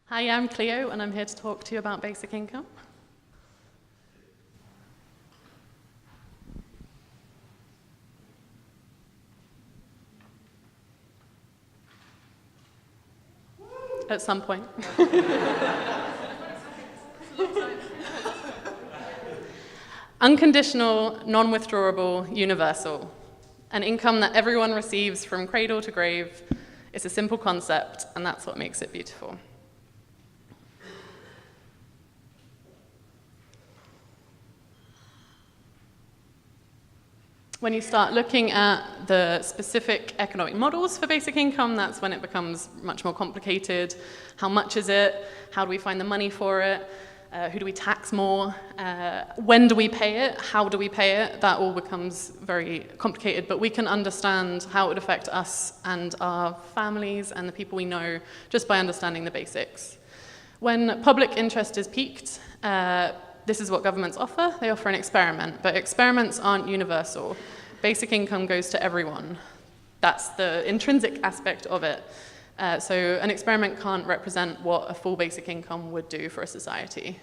Hi, I'm Cleo, and I'm here to talk to you about basic income. At some point. Unconditional, non-withdrawable, universal. An income that everyone receives from cradle to grave. It's a simple concept, and that's what makes it beautiful. When you start looking at the specific economic models for basic income, that's when it becomes much more complicated. How much is it? How do we find the money for it? Who do we tax more? When do we pay it? How do we pay it? That all becomes very complicated, but we can understand how it would affect us and our families and the people we know just by understanding the basics. When public interest is piqued, this is what governments offer. They offer an experiment, but experiments aren't universal. Basic income goes to everyone. That's the intrinsic aspect of it. So an experiment can't represent what a full basic income would do for a society.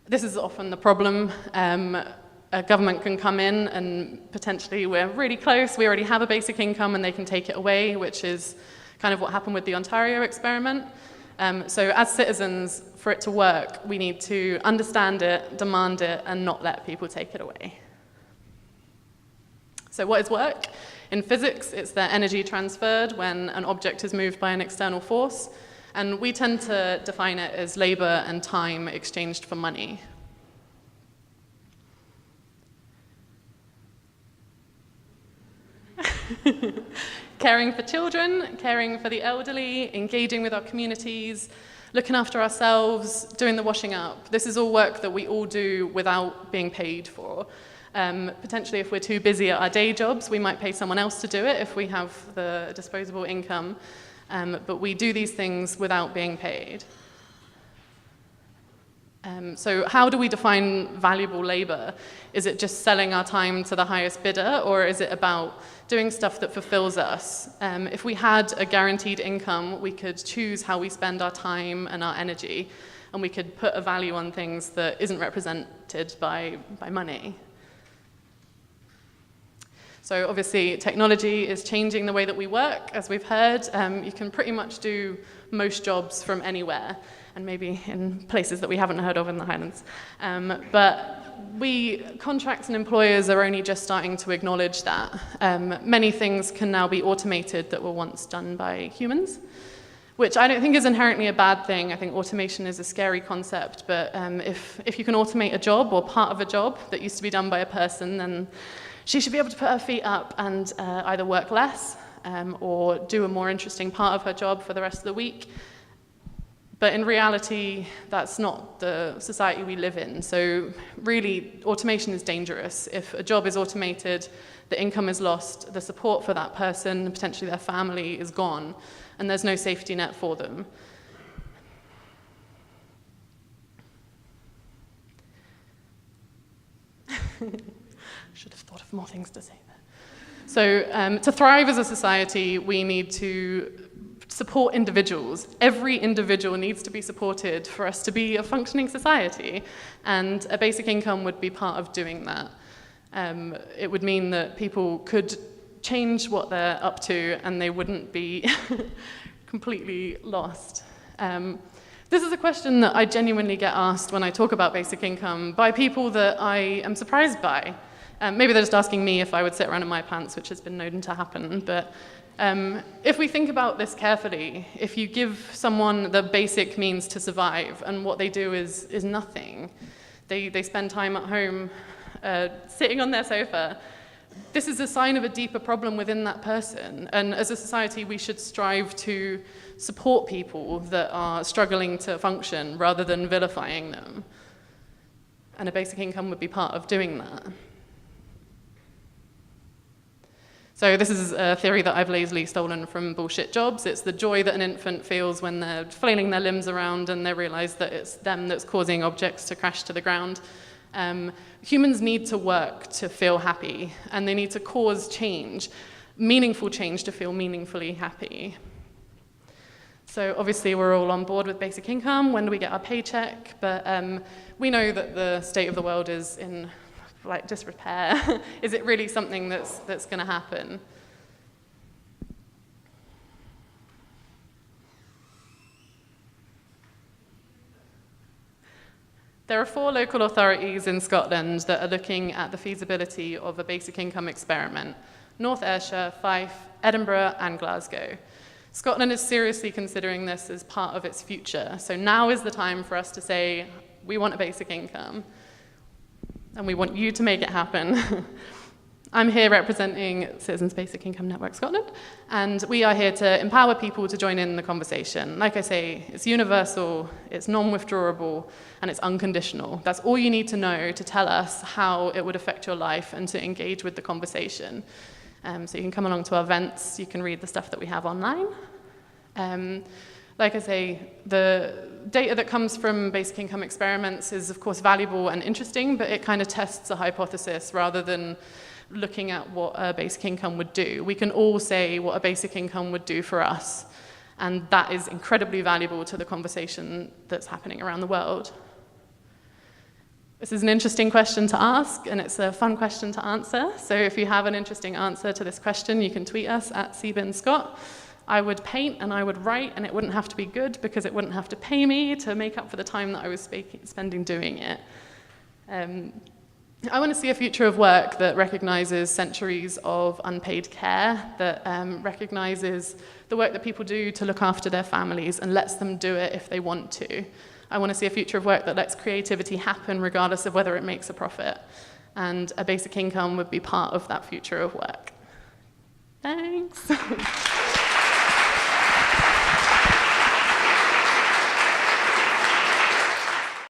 This is often the problem. A government can come in and potentially we're really close, we already have a basic income and they can take it away, which is kind of what happened with the Ontario experiment. So as citizens, for it to work, we need to understand it, demand it, and not let people take it away. So what is work? In physics, it's the energy transferred when an object is moved by an external force, and we tend to define it as labor and time exchanged for money. Caring for children, caring for the elderly, engaging with our communities, looking after ourselves, doing the washing up. This is all work that we all do without being paid for. Potentially, if we're too busy at our day jobs, we might pay someone else to do it if we have the disposable income. But we do these things without being paid. So how do we define valuable labor? Is it just selling our time to the highest bidder, or is it about doing stuff that fulfills us? If we had a guaranteed income, we could choose how we spend our time and our energy, and we could put a value on things that isn't represented by money. So obviously, technology is changing the way that we work, as we've heard. You can pretty much do most jobs from anywhere, and maybe in places that we haven't heard of in the Highlands. But contracts and employers are only just starting to acknowledge that. Many things can now be automated that were once done by humans, which I don't think is inherently a bad thing. I think automation is a scary concept, but if you can automate a job or part of a job that used to be done by a person, then she should be able to put her feet up and either work less or do a more interesting part of her job for the rest of the week. But in reality, that's not the society we live in. So really, automation is dangerous. If a job is automated, the income is lost, the support for that person, potentially their family, is gone, and there's no safety net for them. Should have thought of more things to say there. So to thrive as a society, we need to support individuals. Every individual needs to be supported for us to be a functioning society, and a basic income would be part of doing that. It would mean that people could change what they're up to and they wouldn't be completely lost. This is a question that I genuinely get asked when I talk about basic income by people that I am surprised by. Maybe they're just asking me if I would sit around in my pants, which has been known to happen, but if we think about this carefully, if you give someone the basic means to survive and what they do is nothing, they spend time at home sitting on their sofa, this is a sign of a deeper problem within that person. And as a society, we should strive to support people that are struggling to function rather than vilifying them. And a basic income would be part of doing that. So this is a theory that I've lazily stolen from Bullshit Jobs. It's the joy that an infant feels when they're flailing their limbs around and they realize that it's them that's causing objects to crash to the ground. Humans need to work to feel happy, and they need to cause change, meaningful change, to feel meaningfully happy. So obviously we're all on board with basic income. When do we get our paycheck? But we know that the state of the world is in disrepair. Is it really something that's going to happen? There are 4 local authorities in Scotland that are looking at the feasibility of a basic income experiment: North Ayrshire, Fife, Edinburgh, and Glasgow. Scotland is seriously considering this as part of its future. So now is the time for us to say, we want a basic income, and we want you to make it happen. I'm here representing Citizens Basic Income Network Scotland, and we are here to empower people to join in the conversation. Like I say, it's universal, it's non-withdrawable, and it's unconditional. That's all you need to know to tell us how it would affect your life and to engage with the conversation. So you can come along to our events, you can read the stuff that we have online. Like I say, the data that comes from basic income experiments is of course valuable and interesting, but it kind of tests a hypothesis rather than looking at what a basic income would do. We can all say what a basic income would do for us, and that is incredibly valuable to the conversation that's happening around the world. This is an interesting question to ask, and it's a fun question to answer. So if you have an interesting answer to this question, you can tweet us at CBIN Scott. I would paint and I would write, and it wouldn't have to be good because it wouldn't have to pay me to make up for the time that I was spending doing it. I want to see a future of work that recognizes centuries of unpaid care, that recognizes the work that people do to look after their families and lets them do it if they want to. I want to see a future of work that lets creativity happen regardless of whether it makes a profit. And a basic income would be part of that future of work. Thanks.